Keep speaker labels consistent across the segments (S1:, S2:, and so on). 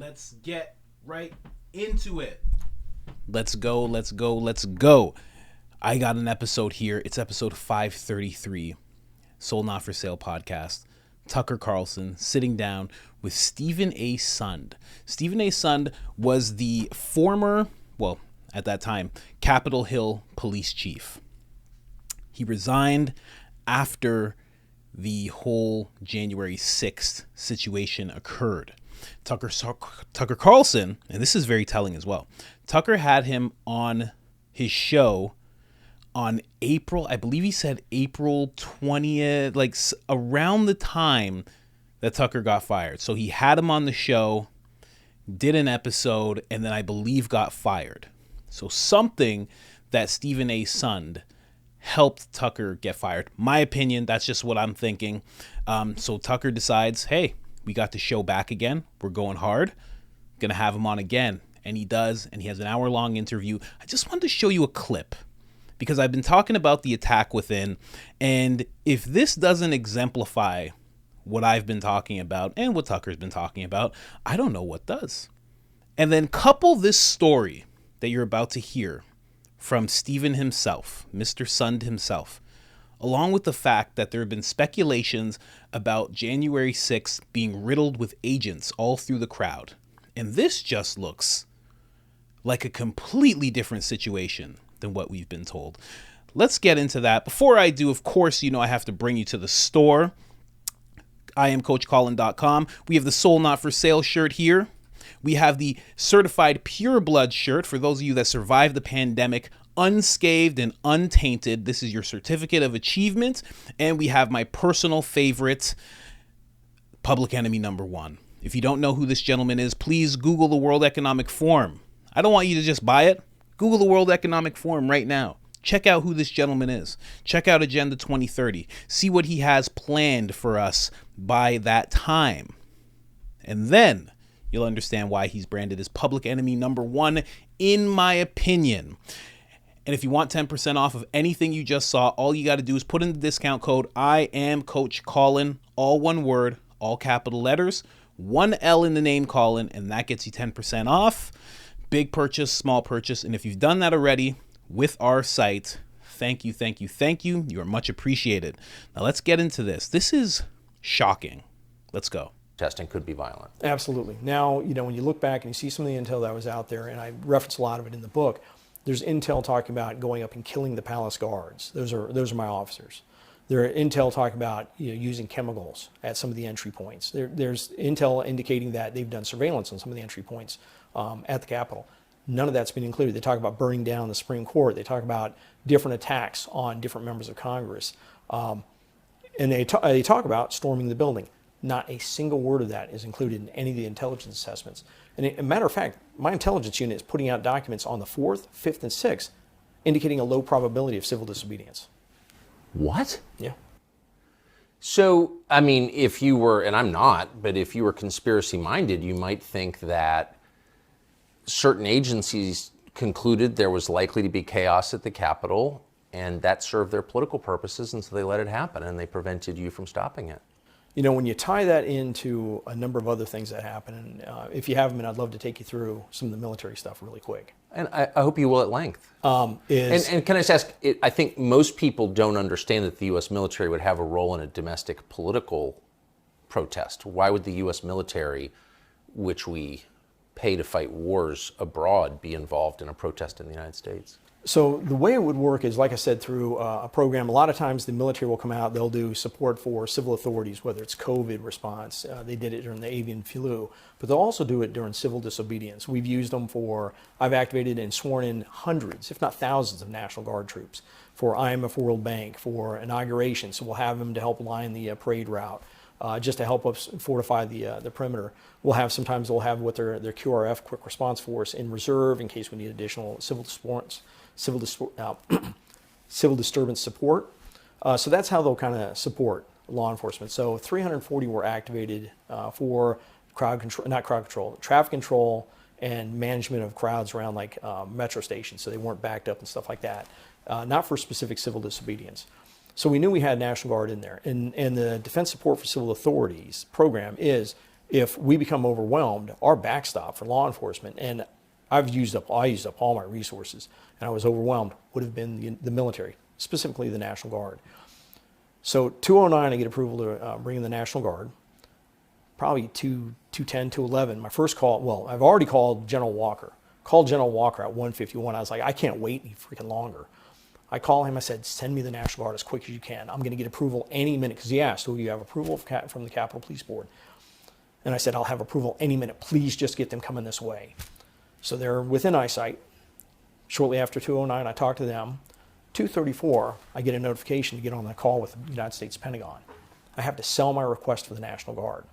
S1: Let's get right into it. Let's go. I got an episode here. It's episode 533, Sold Not For Sale podcast. Tucker Carlson sitting down with Stephen A. Sund. Stephen A. Sund was the former, well, at that time, Capitol Hill police chief. He resigned after the whole January 6th situation occurred. Tucker Carlson, and this is very telling as well, Tucker had him on his show on April 20th, like around the time that Tucker got fired. So he had him on the show, did an episode, and then I believe got fired. So something that Stephen A. Sund helped Tucker get fired. My opinion, that's just what I'm thinking. So Tucker decides, hey, we got the show back again. We're going hard. Gonna have him on again. And he does, and he has an hour-long interview. I just wanted to show you a clip because I've been talking about the attack within, and if this doesn't exemplify what I've been talking about and what Tucker's been talking about, I don't know what does. And then couple this story that you're about to hear from Stephen himself, Mr. Sund himself, along with the fact that there have been speculations about January 6th being riddled with agents all through the crowd. And this just looks like a completely different situation than what we've been told. Let's get into that. Before I do, of course, I have to bring you to the store. I am coachcolin.com. We have the Sold Not For Sale shirt here. We have the certified pure blood shirt for those of you that survived the pandemic unscathed and untainted. This is your certificate of achievement. And we have my personal favorite, public enemy number one. If you don't know who this gentleman is, please Google the World Economic Forum. I don't want you to just buy it. Google the World Economic Forum right now. Check out who this gentleman is. Check out Agenda 2030. See what he has planned for us by that time. And then you'll understand why he's branded as public enemy number one, in my opinion. And if you want 10% off of anything you just saw, all you got to do is put in the discount code I am Coach Colin, all one word, all capital letters, one L in the name Colin, and that gets you 10% off. Big purchase, small purchase. And if you've done that already with our site, thank you. You are much appreciated. Now let's get into this. This is shocking. Let's go.
S2: Testing could be violent.
S3: Absolutely. Now, when you look back and you see some of the intel that was out there, and I reference a lot of it in the book, there's intel talking about going up and killing the palace guards. Those are my officers. There are intel talking about using chemicals at some of the entry points. There's intel indicating that they've done surveillance on some of the entry points at the Capitol. None of that's been included. They talk about burning down the Supreme Court. They talk about different attacks on different members of Congress. And they talk about storming the building. Not a single word of that is included in any of the intelligence assessments. And a matter of fact, my intelligence unit is putting out documents on the 4th, 5th, and 6th indicating a low probability of civil disobedience.
S2: What?
S3: Yeah.
S2: So, if you were, and I'm not, but if you were conspiracy minded, you might think that certain agencies concluded there was likely to be chaos at the Capitol, and that served their political purposes, and so they let it happen, and they prevented you from stopping it.
S3: When you tie that into a number of other things that happen, and if you have them, I'd love to take you through some of the military stuff really quick.
S2: And I hope you will at length. And can I just ask, I think most people don't understand that the U.S. military would have a role in a domestic political protest. Why would the U.S. military, which we pay to fight wars abroad, be involved in a protest in the United States?
S3: So the way it would work is, like I said, through a program. A lot of times the military will come out, they'll do support for civil authorities, whether it's COVID response. They did it during the avian flu, but they'll also do it during civil disobedience. We've used them I've activated and sworn in hundreds, if not thousands, of National Guard troops for IMF World Bank, for inauguration. So we'll have them to help line the parade route, just to help us fortify the perimeter. Sometimes they'll have what their QRF, Quick Response Force, in reserve in case we need additional civil disturbance support. So that's how they'll kind of support law enforcement. So 340 were activated for traffic control and management of crowds around metro stations, so they weren't backed up and stuff like that. Not for specific civil disobedience. So we knew we had National Guard in there. And the Defense Support for Civil Authorities program is if we become overwhelmed, our backstop for law enforcement, and I used up all my resources, and I was overwhelmed, would have been the military, specifically the National Guard. So 209, I get approval to bring in the National Guard. Probably 210, 211. My first call, well, I've already called General Walker. Called General Walker at 151. I was like, I can't wait any freaking longer. I call him, I said, send me the National Guard as quick as you can. I'm going to get approval any minute, because he asked, do you have approval from the Capitol Police Board? And I said, I'll have approval any minute. Please just get them coming this way. So they're within eyesight. Shortly after 209, I talk to them. 234, I get a notification to get on the call with the United States Pentagon. I have to sell my request for the National Guard.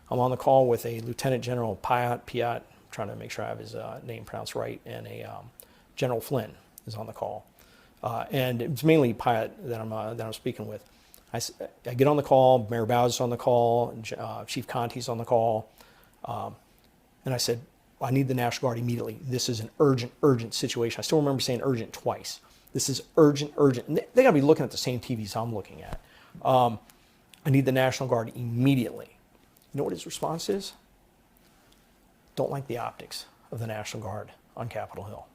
S3: I'm on the call with a Lieutenant General Piat, trying to make sure I have his name pronounced right, and a General Flynn is on the call. And it's mainly Piat that I'm speaking with. I get on the call, Mayor Bowser's on the call, Chief Conti's on the call, and I said, I need the National Guard immediately. This is an urgent situation. I still remember saying urgent twice. This is urgent. And they got to be looking at the same TVs I'm looking at. I need the National Guard immediately. You know what his response is? Don't like the optics of the National Guard on Capitol Hill.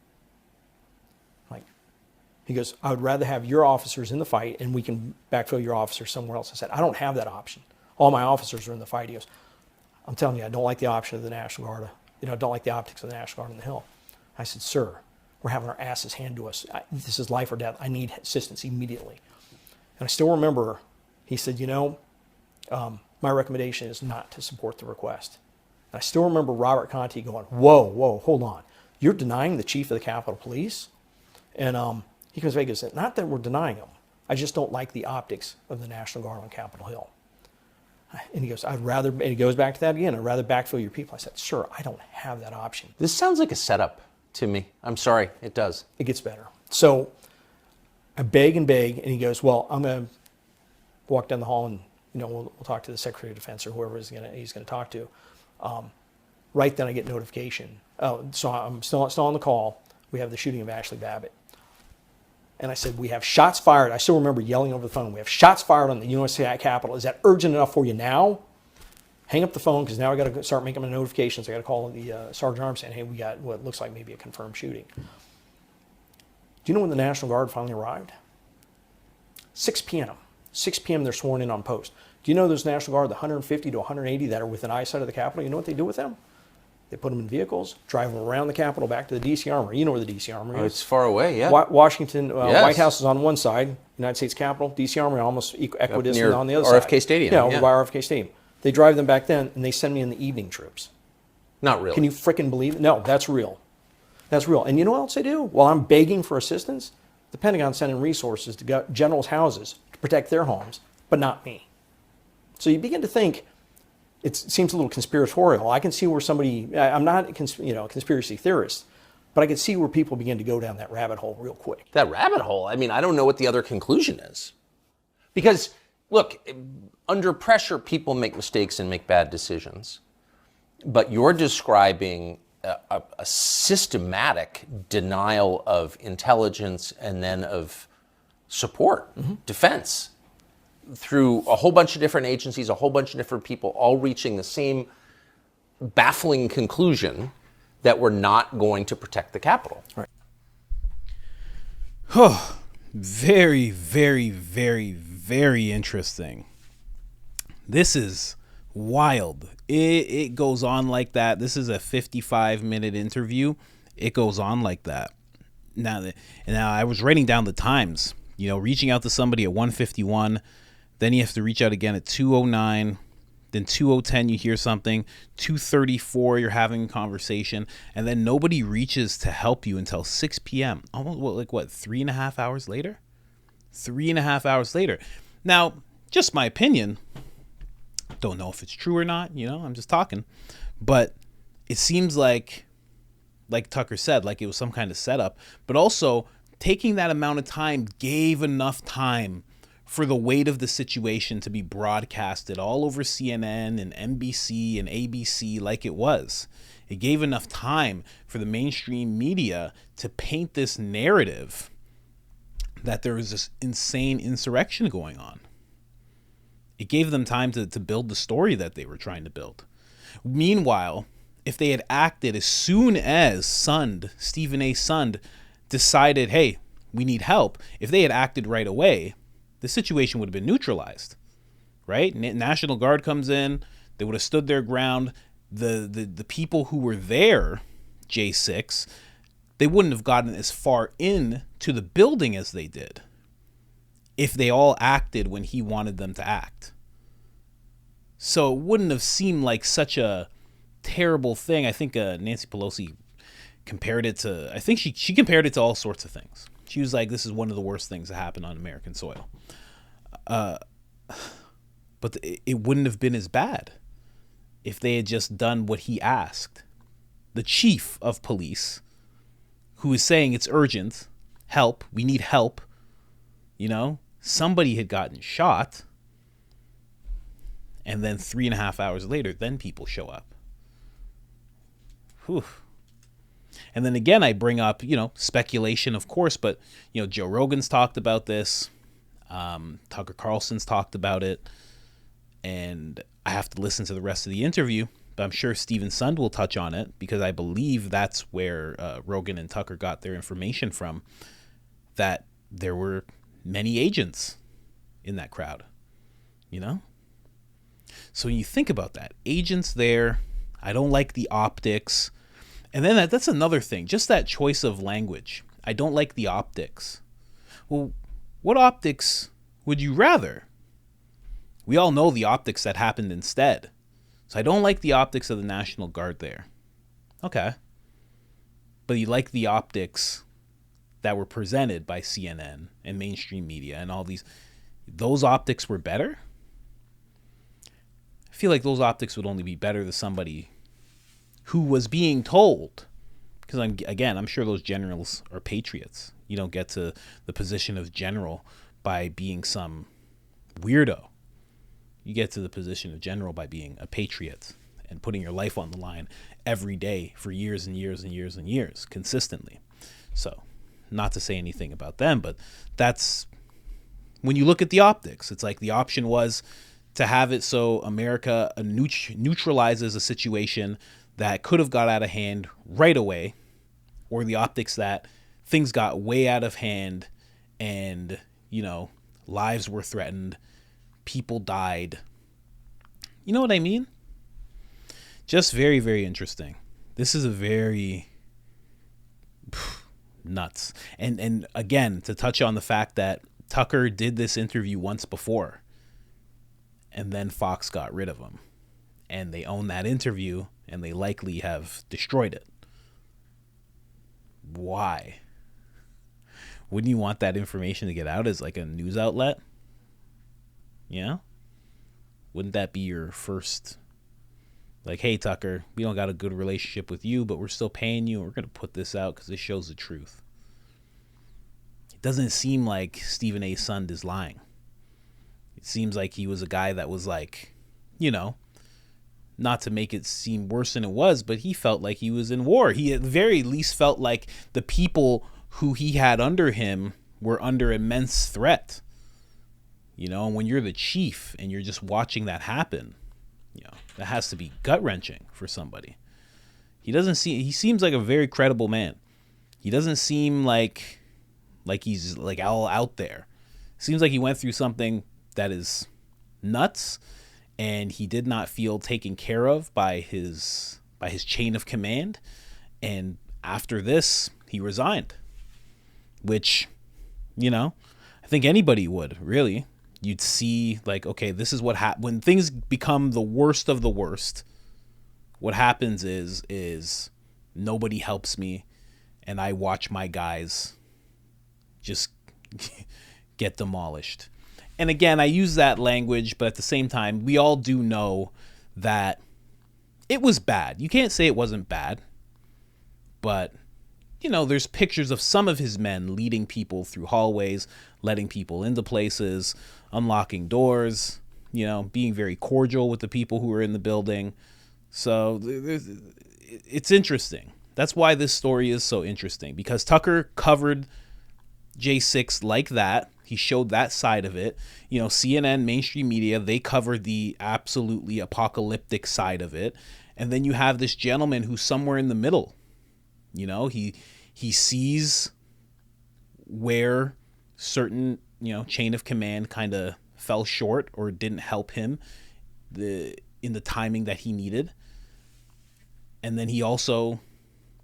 S3: He goes, I would rather have your officers in the fight and we can backfill your officers somewhere else. I said, I don't have that option. All my officers are in the fight. He goes, I'm telling you, I don't like the option of the National Guard. I don't like the optics of the National Guard on the Hill. I said, sir, we're having our asses handed to us. This is life or death. I need assistance immediately. And I still remember, he said, my recommendation is not to support the request. And I still remember Robert Conti going, whoa, hold on. You're denying the chief of the Capitol Police? And he comes back and says, not that we're denying him. I just don't like the optics of the National Guard on Capitol Hill. And he goes, and he goes back to that again, I'd rather backfill your people. I said, sir, I don't have that option.
S2: This sounds like a setup to me. I'm sorry, it does.
S3: It gets better. So I beg, and he goes, well, I'm going to walk down the hall and, we'll talk to the Secretary of Defense or whoever he's going to talk to. Right then I get notification. So I'm still on the call. We have the shooting of Ashley Babbitt. And I said, we have shots fired. I still remember yelling over the phone. We have shots fired on the University Capitol. Is that urgent enough for you now? Hang up the phone, because now I got to start making my notifications. I got to call the Sergeant Arms saying, hey, we got what looks like maybe a confirmed shooting. Do you know when the National Guard finally arrived? 6 p.m. 6 p.m. they're sworn in on post. Do you know those National Guard, the 150 to 180 that are within eyesight of the Capitol? You know what they do with them? They put them in vehicles, drive them around the Capitol back to the D.C. Armory. You know where the D.C. Armory is.
S2: Oh, it's far away, yeah.
S3: Washington,
S2: Yes.
S3: White House is on one side, United States Capitol, D.C. Armory almost equidistant on the other
S2: RFK
S3: side.
S2: Stadium.
S3: Yeah, over by RFK Stadium. They drive them back then, and they send me in the evening troops.
S2: Not really.
S3: Can you frickin' believe it? No, that's real. That's real. And you know what else they do? While I'm begging for assistance, the Pentagon's sending resources to generals' houses to protect their homes, but not me. So you begin to think, it seems a little conspiratorial. I can see where I'm not a conspiracy theorist, but I can see where people begin to go down that rabbit hole real quick.
S2: That rabbit hole? I mean, I don't know what the other conclusion is. Because, look, under pressure, people make mistakes and make bad decisions. But you're describing a systematic denial of intelligence and then of support, defense, through a whole bunch of different agencies, a whole bunch of different people, all reaching the same baffling conclusion that we're not going to protect the Capitol.
S3: Right.
S1: Oh, very, very, very, very interesting. This is wild. It goes on like that. This is a 55-minute interview. It goes on like that. Now I was writing down the times, reaching out to somebody at 1:51, then you have to reach out again at 2:09, then 2:10 you hear something, 2:34 you're having a conversation, and then nobody reaches to help you until 6 p.m. Almost 3.5 hours later? 3.5 hours later. Now, just my opinion, don't know if it's true or not, I'm just talking, but it seems like Tucker said, like it was some kind of setup, but also taking that amount of time gave enough time for the weight of the situation to be broadcasted all over CNN and NBC and ABC like it was. It gave enough time for the mainstream media to paint this narrative that there was this insane insurrection going on. It gave them time to build the story that they were trying to build. Meanwhile, if they had acted as soon as Stephen A. Sund decided, hey, we need help, if they had acted right away, the situation would have been neutralized, right? National Guard comes in, they would have stood their ground. The people who were there, J6, they wouldn't have gotten as far in to the building as they did if they all acted when he wanted them to act. So it wouldn't have seemed like such a terrible thing. I think Nancy Pelosi compared it to, I think she compared it to all sorts of things. She was like, this is one of the worst things that happened on American soil. But it wouldn't have been as bad if they had just done what he asked. The chief of police, who is saying it's urgent, help, we need help, somebody had gotten shot. And then 3.5 hours later, then people show up. Whew. And then again, I bring up, speculation, of course, but, Joe Rogan's talked about this. Tucker Carlson's talked about it. And I have to listen to the rest of the interview, but I'm sure Stephen Sund will touch on it because I believe that's where Rogan and Tucker got their information from, that there were many agents in that crowd, So when you think about that, agents there, I don't like the optics. And then that's another thing, just that choice of language. I don't like the optics. Well, what optics would you rather? We all know the optics that happened instead. So I don't like the optics of the National Guard there. Okay. But you like the optics that were presented by CNN and mainstream media and all these. Those optics were better? I feel like those optics would only be better to somebody who was being told. Because I'm sure those generals are patriots. You don't get to the position of general by being some weirdo. You get to the position of general by being a patriot and putting your life on the line every day for years and years and years and years, consistently. So, not to say anything about them, but that's when you look at the optics. It's like the option was to have it so America neutralizes a situation that could have got out of hand right away, or the optics that things got way out of hand and, lives were threatened, people died. You know what I mean? Just very, very interesting. This is a very nuts. And again, to touch on the fact that Tucker did this interview once before, and then Fox got rid of him. And they own that interview, and they likely have destroyed it. Why? Wouldn't you want that information to get out as like a news outlet? Yeah? Wouldn't that be your first, like, hey, Tucker, we don't got a good relationship with you, but we're still paying you, and we're going to put this out because this shows the truth. It doesn't seem like Stephen A. Sund is lying. It seems like he was a guy that was like, not to make it seem worse than it was, but he felt like he was in war. He at the very least felt like the people who he had under him were under immense threat. And when you're the chief and you're just watching that happen, that has to be gut-wrenching for somebody. He seems like a very credible man. He doesn't seem like he's like all out there. Seems like he went through something that is nuts, and he did not feel taken care of by his chain of command. And after this, he resigned, which, I think anybody would, really. You'd see, like, okay, this is what happens when things become the worst of the worst. What happens is nobody helps me, and I watch my guys just get demolished. And again, I use that language, but at the same time, we all do know that it was bad. You can't say it wasn't bad, but there's pictures of some of his men leading people through hallways, letting people into places, unlocking doors, being very cordial with the people who were in the building. So it's interesting. That's why this story is so interesting, because Tucker covered J6 like that. He showed that side of it. You know, CNN, mainstream media, they cover the absolutely apocalyptic side of it. And then you have this gentleman who's somewhere in the middle. You know, he sees where certain, you know, chain of command kind of fell short or didn't help him in the timing that he needed. And then he also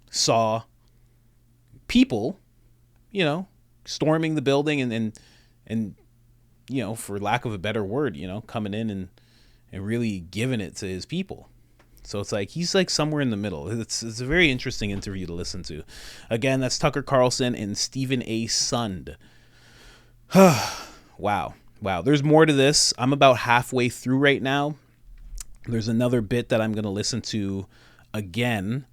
S1: saw people, you know, storming the building and you know, for lack of a better word, you know, coming in and really giving it to his people. So it's like he's like somewhere in the middle. It's a very interesting interview to listen to. Again, that's Tucker Carlson and Stephen A. Sund. Wow. There's more to this. I'm about halfway through right now. There's another bit that I'm going to listen to again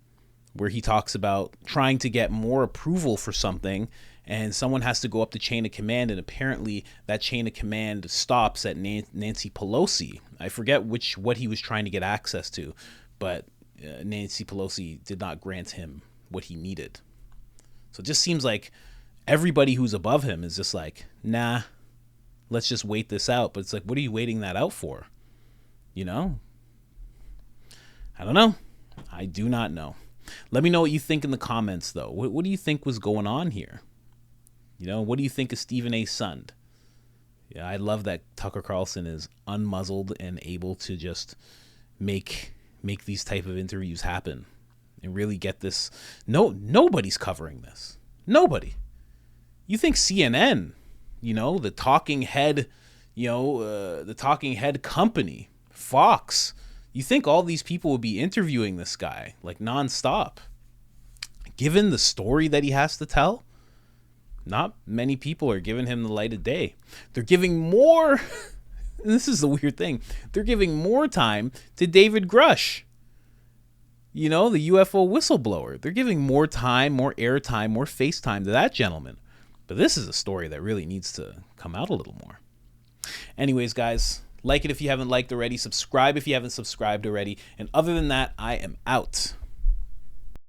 S1: where he talks about trying to get more approval for something, and someone has to go up the chain of command, and apparently that chain of command stops at Nancy Pelosi. I forget what he was trying to get access to, but Nancy Pelosi did not grant him what he needed. So it just seems like everybody who's above him is just like, nah, let's just wait this out. But it's like, what are you waiting that out for? You know? I don't know. I do not know. Let me know what you think in the comments, though. What do you think was going on here? You know, what do you think of Stephen A. Sund? Yeah, I love that Tucker Carlson is unmuzzled and able to just make these type of interviews happen and really get this. Nobody's covering this. Nobody. You think CNN, you know, the talking head, you know, the talking head company, Fox, you think all these people would be interviewing this guy like nonstop? Given the story that he has to tell, not many people are giving him the light of day. They're giving more. This is the weird thing. They're giving more time to David Grush, you know, the UFO whistleblower. They're giving more time, more airtime, more FaceTime to that gentleman. But this is a story that really needs to come out a little more. Anyways, guys, like it if you haven't liked already. Subscribe if you haven't subscribed already. And other than that, I am out.